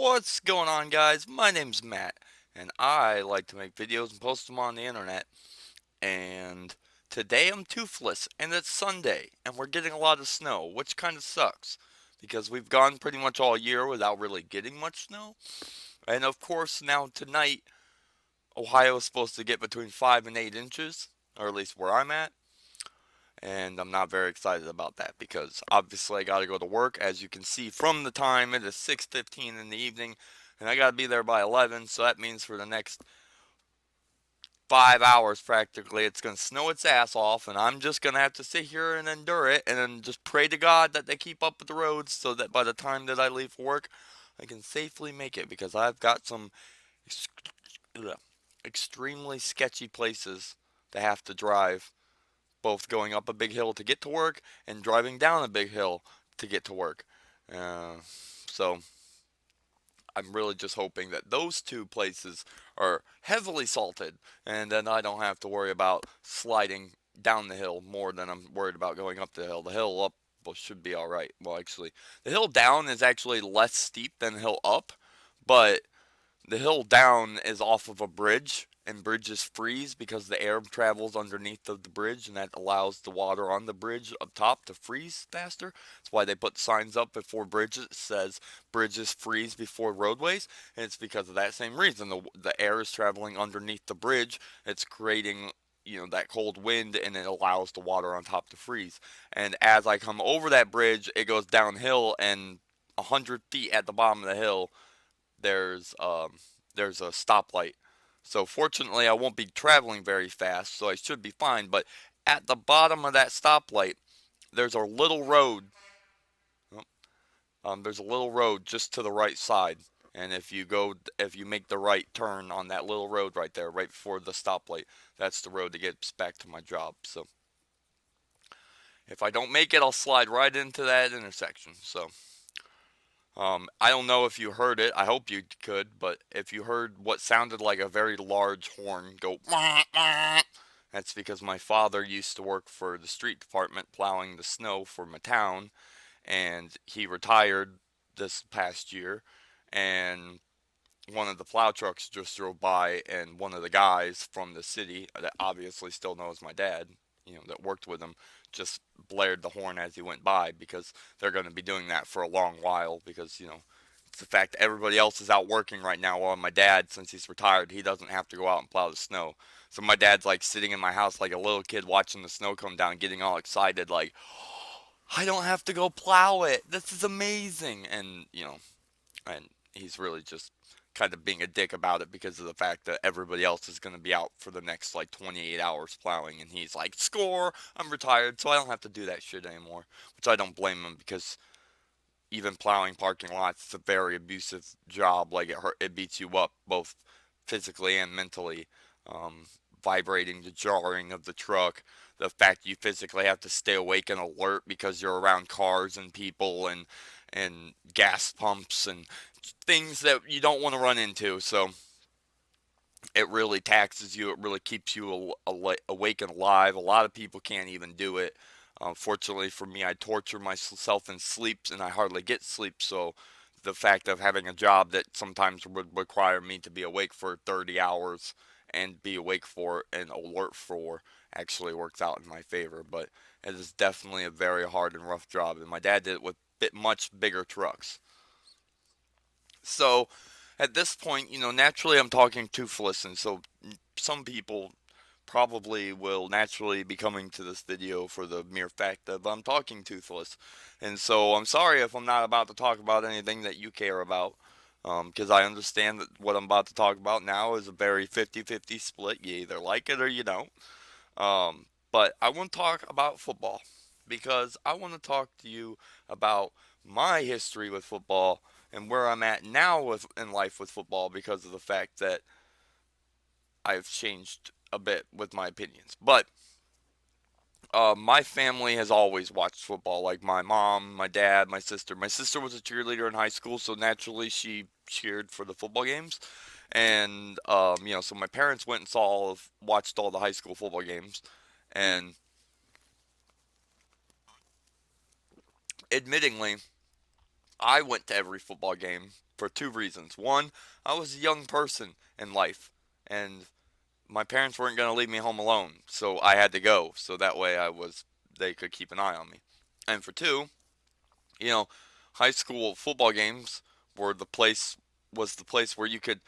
What's going on, guys? My name's Matt, and I like to make videos and post them on the internet. And today I'm toothless, and it's Sunday, and we're getting a lot of snow, which kind of sucks because we've gone pretty much all year without really getting much snow. And of course, now tonight, Ohio is supposed to get between 5 and 8 inches, or at least where I'm at. And I'm not very excited about that because obviously I got to go to work. As you can see from the time, it is 6:15 in the evening, and I got to be there by 11. So that means for the next 5 hours practically, it's gonna snow its ass off, and I'm just gonna have to sit here and endure it, and then just pray to God that they keep up with the roads so that by the time that I leave for work, I can safely make it because I've got some ex- extremely sketchy places to have to drive, both going up a big hill to get to work and driving down a big hill to get to work. Uh, so I'm really just hoping that those two places are heavily salted, and then I don't have to worry about sliding down the hill more than I'm worried about going up the hill. The hill up should be all right. Well, actually, the hill down is actually less steep than the hill up, but the hill down is off of a bridge, and bridges freeze because the air travels underneath of the bridge, and that allows the water on the bridge up top to freeze faster. That's why they put signs up before bridges that says bridges freeze before roadways, and it's because of that same reason. The air is traveling underneath the bridge. It's creating that cold wind, and it allows the water on top to freeze. And as I come over that bridge, it goes downhill, and 100 feet at the bottom of the hill there's a stoplight. So fortunately, I won't be traveling very fast, so I should be fine. But at the bottom of that stoplight, there's a little road. There's a little road just to the right side, and if you make the right turn on that little road right there, right before the stoplight, that's the road that gets back to my job. So if I don't make it, I'll slide right into that intersection. So I don't know if you heard it. I hope you could, but if you heard what sounded like a very large horn go, "Wah, wah," that's because my father used to work for the street department plowing the snow for my town, and he retired this past year. And one of the plow trucks just drove by, and one of the guys from the city that obviously still knows my dad, that worked with him, just blared the horn as he went by because they're going to be doing that for a long while because, it's the fact that everybody else is out working right now while my dad, since he's retired, he doesn't have to go out and plow the snow. So my dad's like sitting in my house like a little kid watching the snow come down, getting all excited like, I don't have to go plow it. This is amazing. And he's really just kind of being a dick about it because of the fact that everybody else is going to be out for the next like 28 hours plowing, and he's like, score, I'm retired, so I don't have to do that shit anymore, which I don't blame him because even plowing parking lots is a very abusive job. Like it beats you up both physically and mentally. um, Vibrating, the jarring of the truck, the fact you physically have to stay awake and alert because you're around cars and people and gas pumps and things that you don't want to run into. So it really taxes you. It really keeps you awake and alive. A lot of people can't even do it. Fortunately for me, I torture myself in sleep, and I hardly get sleep. So the fact of having a job that sometimes would require me to be awake for 30 hours and be awake for and alert for actually works out in my favor. But it is definitely a very hard and rough job. And my dad did it with much bigger trucks. So at this point, naturally I'm talking toothless, and so some people probably will naturally be coming to this video for the mere fact that I'm talking toothless. And so I'm sorry if I'm not about to talk about anything that you care about, because I understand that what I'm about to talk about now is a very 50-50 split. You either like it or you don't. But I want to talk about football because I want to talk to you about my history with football and where I'm at now in life with football because of the fact that I've changed a bit with my opinions. But my family has always watched football. Like my mom, my dad, my sister. My sister was a cheerleader in high school, so naturally she cheered for the football games. And so my parents went and watched all the high school football games. And admittingly, I went to every football game for two reasons. One, I was a young person in life, and my parents weren't going to leave me home alone, so I had to go. So that way they could keep an eye on me. And for two, you know, high school football games were the place where you could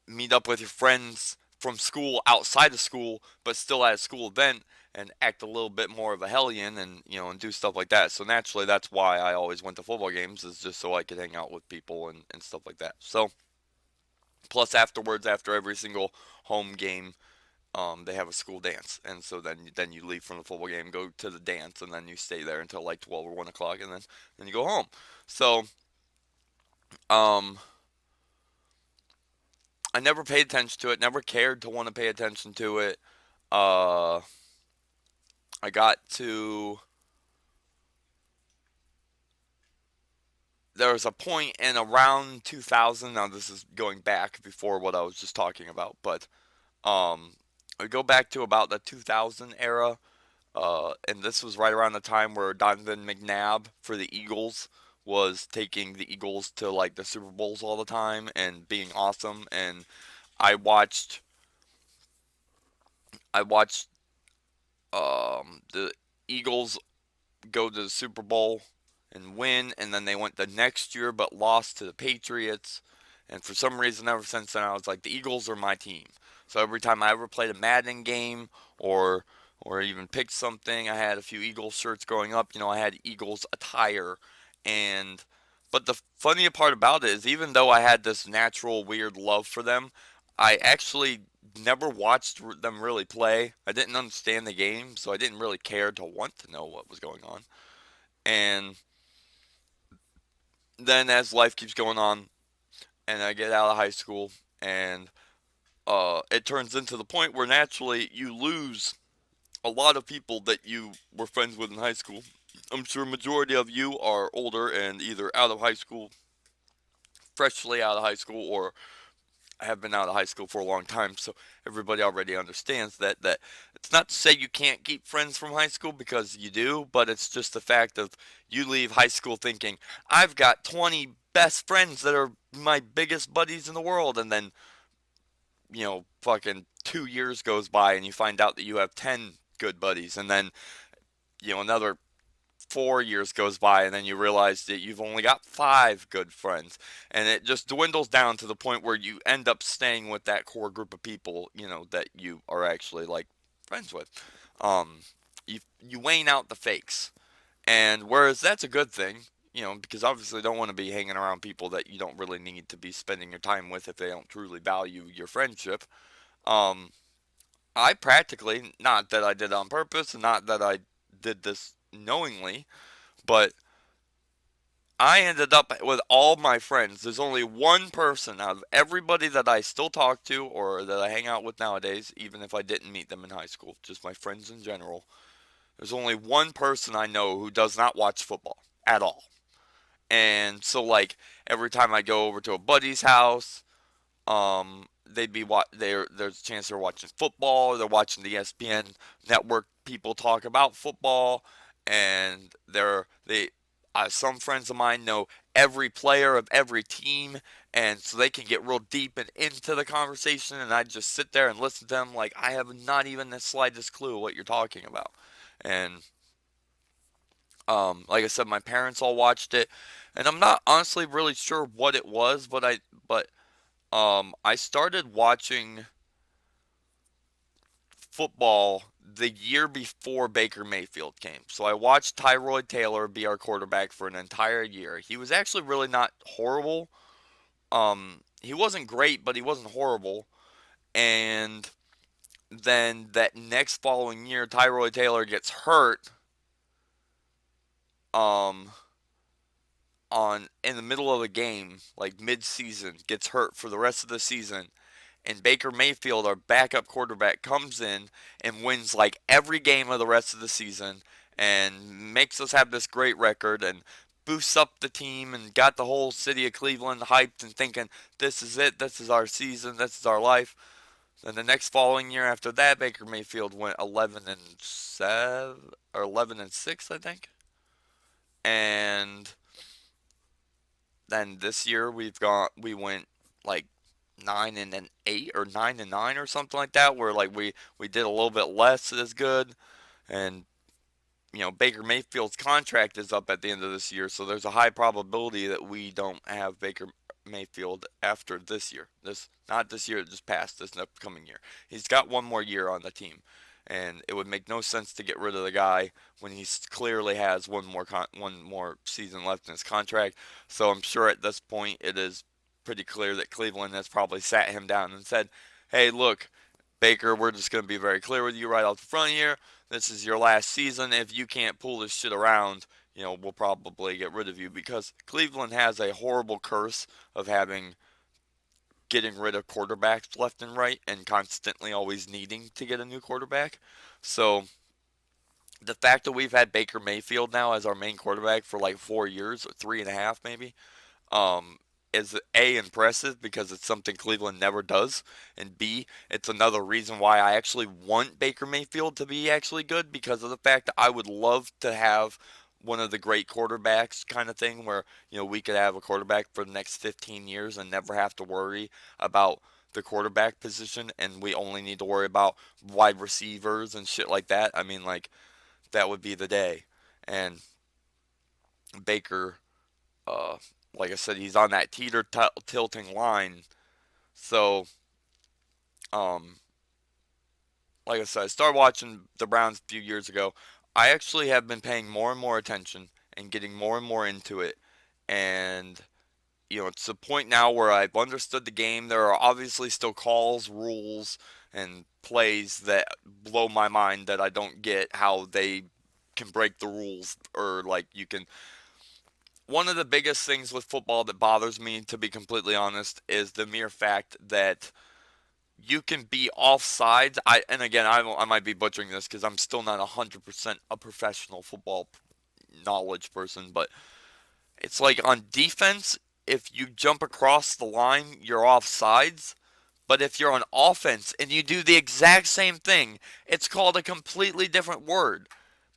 meet up with your friends from school outside of school, but still at a school event and act a little bit more of a hellion and and do stuff like that. So naturally, that's why I always went to football games is just so I could hang out with people and stuff like that. So plus afterwards, after every single home game, they have a school dance, and so then you leave from the football game, go to the dance, and then you stay there until like 12 or 1 o'clock, and then you go home. So um, I never paid attention to it, never cared to want to pay attention to it. Uh, I got to there was a point in around 2000. Now this is going back before what I was just talking about, but um, I go back to about the 2000 era. And this was right around the time where Donovan McNabb for the Eagles was taking the Eagles to like the Super Bowls all the time and being awesome. And I watched I watched the Eagles go to the Super Bowl and win, and then they went the next year but lost to the Patriots. And for some reason, ever since then, I was like, the Eagles are my team. So every time I ever played a Madden game or even picked something, I had a few Eagles shirts growing up. I had Eagles attire, and but the funny part about it is, even though I had this natural weird love for them, I actually never watched them really play. I didn't understand the game, so I didn't really care to want to know what was going on. And then as life keeps going on, and I get out of high school, and it turns into the point where naturally you lose a lot of people that you were friends with in high school. I'm sure majority of you are older and either out of high school, freshly out of high school, or have been out of high school for a long time, so everybody already understands that it's not to say you can't keep friends from high school because you do, but it's just the fact of you leave high school thinking I've got 20 best friends that are my biggest buddies in the world, and then fucking 2 years goes by and you find out that you have 10 good buddies, and then another 4 years goes by and then you realize that you've only got five good friends, and it just dwindles down to the point where you end up staying with that core group of people that you are actually like friends with. um you wane out the fakes, and whereas that's a good thing, because obviously you don't want to be hanging around people that you don't really need to be spending your time with if they don't truly value your friendship. um I practically, not that I did it on purpose and not that I did this knowingly, but I ended up with all my friends. There's only one person out of everybody that I still talk to or that I hang out with nowadays, even if I didn't meet them in high school, just my friends in general. There's only one person I know who does not watch football at all. And so, like, every time I go over to a buddy's house, they'd be there's a chance they're watching football, they're watching the ESPN network people talk about football, and some friends of mine know every player of every team, and so they can get real deep and into the conversation, and I just sit there and listen to them like I have not even the slightest clue what you're talking about. And like I said, my parents all watched it, and I'm not honestly really sure what it was, but I started watching football the year before Baker Mayfield came. So I watched Tyrod Taylor be our quarterback for an entire year. He was actually really not horrible. He wasn't great, but he wasn't horrible. And then that next following year, Tyrod Taylor gets hurt. Um, on in the middle of a game, like mid-season, gets hurt for the rest of the season, and Baker Mayfield, our backup quarterback, comes in and wins like every game of the rest of the season and makes us have this great record and boosts up the team and got the whole city of Cleveland hyped and thinking, this is it, this is our season, this is our life. Then the next following year after that, Baker Mayfield went 11-7 or 11-6, I think. And then this year we went like 9-8 or 9-9 or something like that, where like we did a little bit less as good, and Baker Mayfield's contract is up at the end of this year, so there's a high probability that we don't have Baker Mayfield after this year. This not this year, just past this upcoming year. He's got one more year on the team, and it would make no sense to get rid of the guy when he clearly has one more season left in his contract. So I'm sure at this point it is pretty clear that Cleveland has probably sat him down and said, "Hey, look, Baker, we're just going to be very clear with you right out the front here. This is your last season. If you can't pull this shit around, we'll probably get rid of you," because Cleveland has a horrible curse of getting rid of quarterbacks left and right and constantly always needing to get a new quarterback. So the fact that we've had Baker Mayfield now as our main quarterback for like 4 years, or 3.5 maybe, um, is A, impressive because it's something Cleveland never does, and B, it's another reason why I actually want Baker Mayfield to be actually good, because of the fact that I would love to have one of the great quarterbacks kind of thing where, we could have a quarterback for the next 15 years and never have to worry about the quarterback position, and we only need to worry about wide receivers and shit like that. I mean, like, that would be the day. And Baker, uh, like I said, he's on that tilting line. So, um, like I said, I started watching the Browns a few years ago. I actually have been paying more and more attention and getting more and more into it. And, it's the point now where I've understood the game. There are obviously still calls, rules, and plays that blow my mind that I don't get how they can break the rules, or like you can. One of the biggest things with football that bothers me, to be completely honest, is the mere fact that you can be offsides. And again, I might be butchering this because I'm still not 100% a professional football knowledge person, but it's like on defense, if you jump across the line, you're offsides. But if you're on offense and you do the exact same thing, it's called a completely different word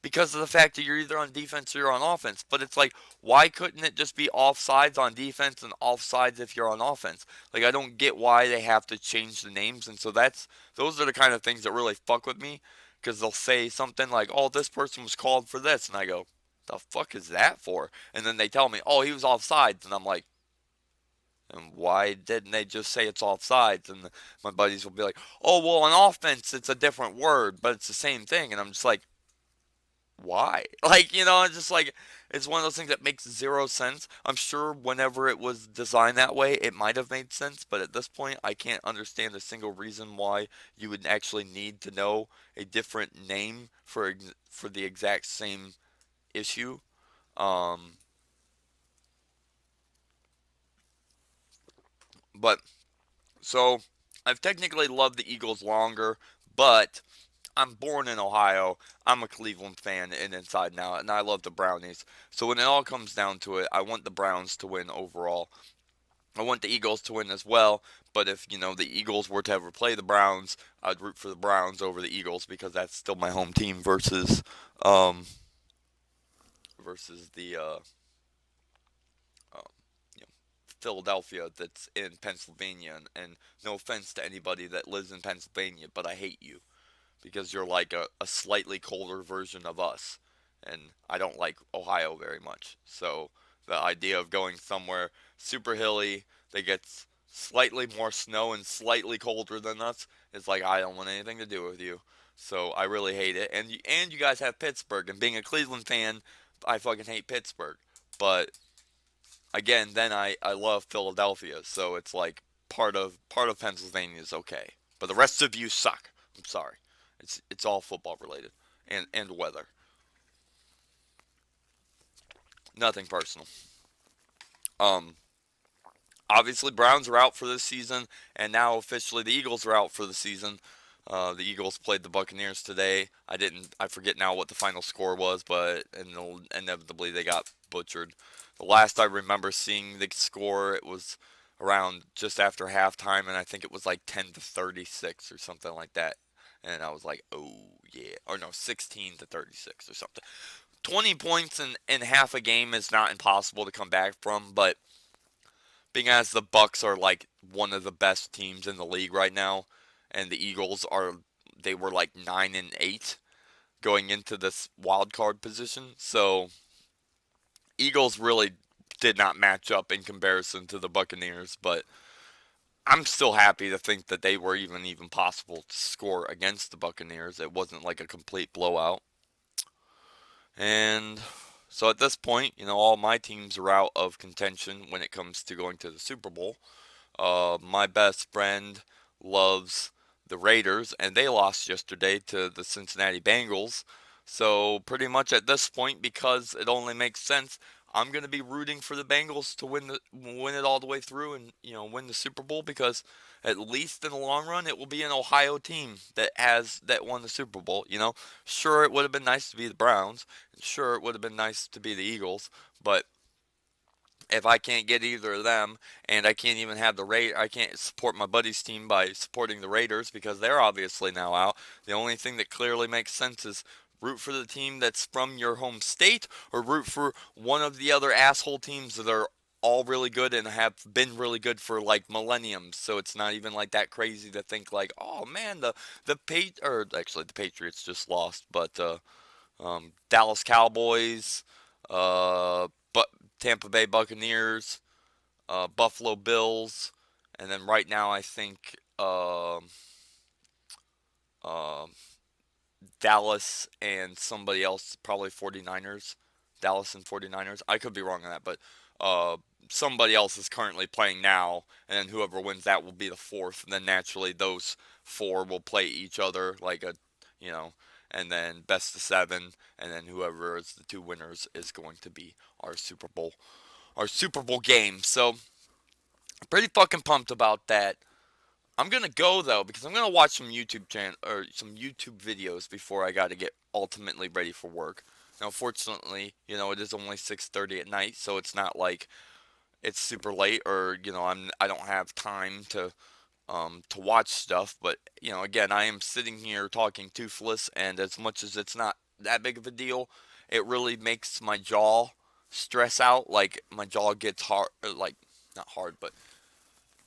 because of the fact that you're either on defense or you're on offense. But it's like, why couldn't it just be offsides on defense and offsides if you're on offense? Like, I don't get why they have to change the names. And so those are the kind of things that really fuck with me, because they'll say something like, "Oh, this person was called for this," and I go, "The fuck is that for?" And then they tell me, "Oh, he was offsides," and I'm like, and why didn't they just say it's offsides? And my buddies will be like, "Oh, well, on offense, it's a different word, but it's the same thing." And I'm just like, why? Like, it's just like, it's one of those things that makes zero sense. I'm sure whenever it was designed that way, it might have made sense, but at this point, I can't understand a single reason why you would actually need to know a different name for the exact same issue. Um, but so I've technically loved the Eagles longer, but I'm born in Ohio. I'm a Cleveland fan and inside and out, and I love the Brownies. So when it all comes down to it, I want the Browns to win overall. I want the Eagles to win as well, but if the Eagles were to ever play the Browns, I'd root for the Browns over the Eagles because that's still my home team um versus the um, you know, Philadelphia that's in Pennsylvania. And no offense to anybody that lives in Pennsylvania, but I hate you because you're like a slightly colder version of us. And I don't like Ohio very much. So the idea of going somewhere super hilly that gets slightly more snow and slightly colder than us is like, I don't want anything to do with you. So I really hate it. And you guys have Pittsburgh, and being a Cleveland fan, I fucking hate Pittsburgh. But again, then I love Philadelphia, so it's like part of Pennsylvania is okay, but the rest of you suck. I'm sorry. It's all football related and weather. Nothing personal. Um, Obviously Browns are out for this season, and now officially the Eagles are out for the season. The Eagles played the Buccaneers today. I forget now what the final score was, but inevitably they got butchered. The last I remember seeing the score, it was around just after halftime, and I think it was like 10-36 or something like that. And I was like, oh yeah, or no, 16-36 or something. 20 points in half a game is not impossible to come back from, but being as the Bucks are like one of the best teams in the league right now, and the Eagles are they were like 9-8 going into this wild card position. So Eagles really did not match up in comparison to the Buccaneers, but I'm still happy to think that they were even possible to score against the Buccaneers. It wasn't like a complete blowout. And so at this point, all my teams are out of contention when it comes to going to the Super Bowl. My best friend loves the Raiders, and they lost yesterday to the Cincinnati Bengals. So pretty much at this point, because it only makes sense, I'm gonna be rooting for the Bengals to win it all the way through and win the Super Bowl because at least in the long run it will be an Ohio team that won the Super Bowl. Sure it would have been nice to be the Browns, and sure it would have been nice to be the Eagles, but if I can't get either of them, and I can't even have I can't support my buddy's team by supporting the Raiders because they're obviously now out. The only thing that clearly makes sense is root for the team that's from your home state, or root for one of the other asshole teams that are all really good and have been really good for like millenniums. So it's not even like that crazy to think like, oh man, or actually the Patriots just lost, but Dallas Cowboys, but Tampa Bay Buccaneers, Buffalo Bills, and then right now I think uh, Dallas and somebody else, probably 49ers. Dallas and 49ers. I could be wrong on that, but uh, somebody else is currently playing now, and then whoever wins that will be the fourth. And then naturally, those four will play each other like you know, and then best of seven, and then whoever is the two winners is going to be our Super Bowl game. So, I'm pretty fucking pumped about that. I'm gonna go though because I'm gonna watch some YouTube videos before I gotta get ultimately ready for work. Now, fortunately, it is only 6:30 at night, so it's not like it's super late or I don't have time to watch stuff. But again, I am sitting here talking toothless, and as much as it's not that big of a deal, it really makes my jaw stress out. Like my jaw gets hard, or like not hard, but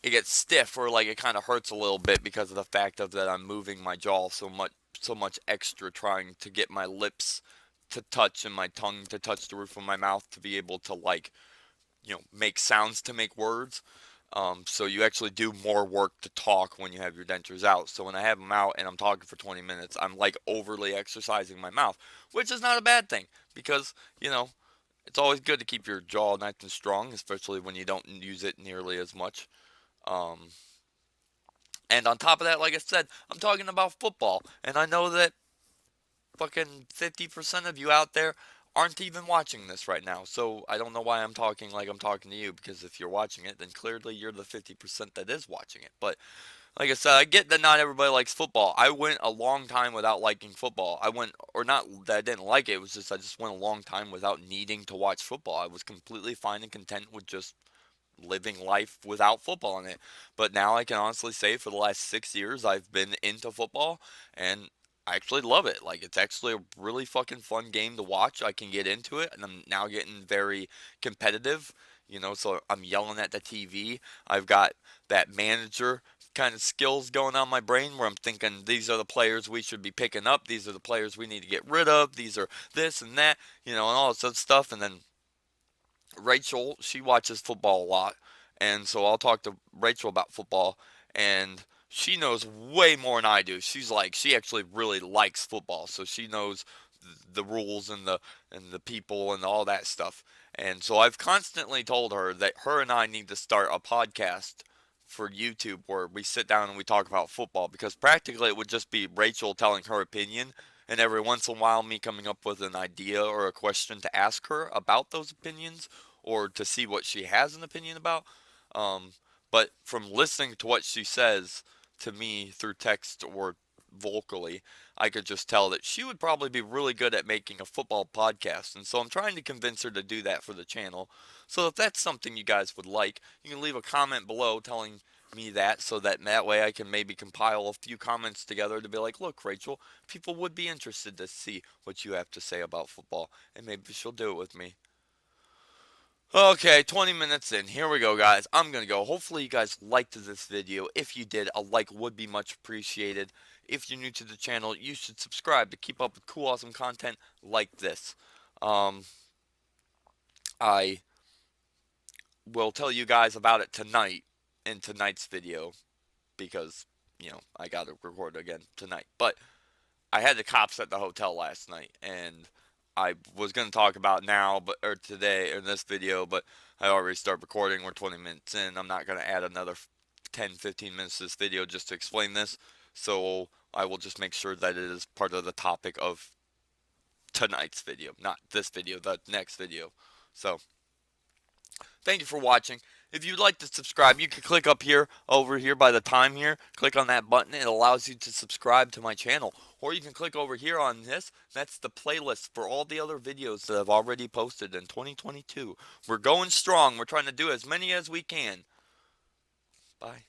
it gets stiff or like it kind of hurts a little bit because of the fact of that I'm moving my jaw so much extra trying to get my lips to touch and my tongue to touch the roof of my mouth to be able to like make sounds to make words. So you actually do more work to talk when you have your dentures out. So when I have them out and I'm talking for 20 minutes, I'm like overly exercising my mouth, which is not a bad thing because it's always good to keep your jaw nice and strong, especially when you don't use it nearly as much. Um, and on top of that, like I said, I'm talking about football. And I know that fucking 50% of you out there aren't even watching this right now. So I don't know why I'm talking like I'm talking to you, because if you're watching it, then clearly you're the 50% that is watching it. But like I said, I get that not everybody likes football. I went a long time without liking football. Or not that I didn't like it, it was just I just went a long time without needing to watch football. I was completely fine and content with just living life without football in it. But now I can honestly say for the last 6 years I've been into football, and I actually love it. Like it's actually a really fucking fun game to watch. I can get into it, and I'm now getting very competitive. So I'm yelling at the TV. I've got that manager kind of skills going on in my brain where I'm thinking these are the players we should be picking up. These are the players we need to get rid of. These are this and that, and all this other stuff. And then Rachel, she watches football a lot, and so I'll talk to Rachel about football, and she knows way more than I do. She actually really likes football, so she knows the rules and the people and all that stuff. And so I've constantly told her that her and I need to start a podcast for YouTube where we sit down and we talk about football, because practically it would just be Rachel telling her opinion, and every once in a while me coming up with an idea or a question to ask her about those opinions, or to see what she has an opinion about. Um, but from listening to what she says to me through text or vocally, I could just tell that she would probably be really good at making a football podcast. And so I'm trying to convince her to do that for the channel. So if that's something you guys would like, you can leave a comment below telling me that, so that way I can maybe compile a few comments together to be like, look, Rachel, people would be interested to see what you have to say about football, and maybe she'll do it with me. Okay, 20 minutes in. Here we go, guys. I'm going to go. Hopefully, you guys liked this video. If you did, a like would be much appreciated. If you're new to the channel, you should subscribe to keep up with cool, awesome content like this. Um, I will tell you guys about it tonight in tonight's video because, I got to record again tonight. But I had the cops at the hotel last night, and I was going to talk about now, or today in this video, but I already started recording. We're 20 minutes in. I'm not going to add another 10, 15 minutes to this video just to explain this. So I will just make sure that it is part of the topic of tonight's video, not this video, the next video. So thank you for watching. If you'd like to subscribe, you can click up here, over here by the time here. Click on that button. It allows you to subscribe to my channel. Or you can click over here on this. That's the playlist for all the other videos that I've already posted in 2022. We're going strong. We're trying to do as many as we can. Bye.